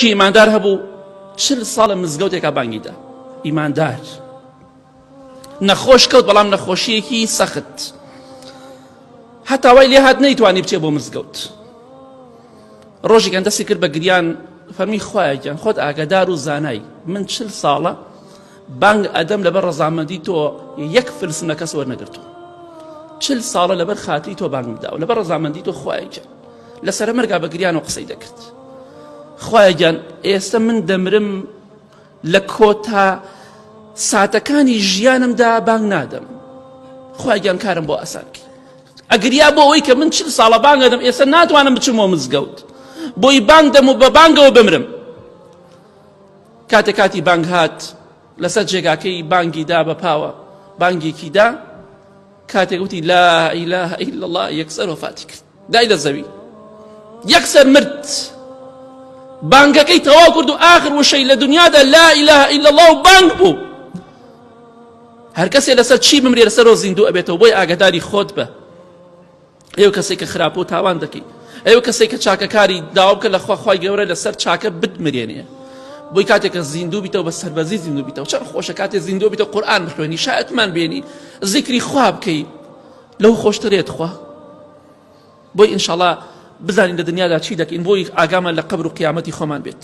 کی ئیماندار هەبوو 40 ساڵە مزگەوتێکا بانگیدا. ئیماندار نەخۆش کەوت، بەڵام نەخۆشیەکی سەخت، هەتا وای لێ هات نەیتوانی بچێ بۆ مزگەوت. ڕۆژێکیان دەستی کرد بە گریان، فەرمی خوایە گیان خۆت ئاگادار و زانای من 40 ساڵە بانگ ئەدەم لەبەر ڕەزامەندی تۆ یەک فلسم لە کەس وەرنەگرتووە. 40 ساڵە لەبەر خاتری تۆ بانگ بداوە، لەبەر ڕەزامەندی تۆ خوایە گیان. لەسەر مەرگا بە گریان و قسەی دەکرد. خوایە گیان ئێستا من دەمرم لە کۆتا ساتەکانی ژیانمدا بانگ نادەم، خوایە گیان کارم بۆ ئاسان کرد. ئەگریا بۆ ئەوەی کە من 40 ساڵە بانگ ئەدەم ئێستا ناتوانم بچمەوە مزگەوت، بۆی بانگ دەم و بە بانگەوە بمرم. کاتی بانگ هات، لەسەر جێگاکەی بانگی دا بە پاوە، بانگێکی دا، کاتێک وتی لا ئیلاهە ئیلا الله، یەکسەر وەفاتی کرد، دای لە زەوی، یەکسەر مرد. بانگەکەی تەواو کرد و ئاخر وشەی لە دنیادا لا ئیلاهە ئیلا الله و بانگ بوو. هەر کەسێ لەسەر چی بمرێ لەسەرەوە زیندوو ئەبێتەوە. بۆی ئاگاداری خۆت بە، ئێوە کەسێک کە خراپە و تاوان دەکەی، ئێوە کەسێک کە چاکەکاری داوا بکە لە خوای گەورە لەسەر چاکە بتمرێنێ. بۆی کاتێک کە زیندوو بیتەوە بە سەربەزی زیندوو بیتەوە. چەند خۆشە کاتێک زیندوو بیتەوە قورئان بخوێنی، شایەتمان بێنی، زیکری خوا بکەی، لەو خۆشترێت خوا. بۆی ئینشاءڵڵا بزانین لە دنیادا چی دەکەین، بۆی ئاگامان لە قەبر و قیامەتی خۆمان بێت.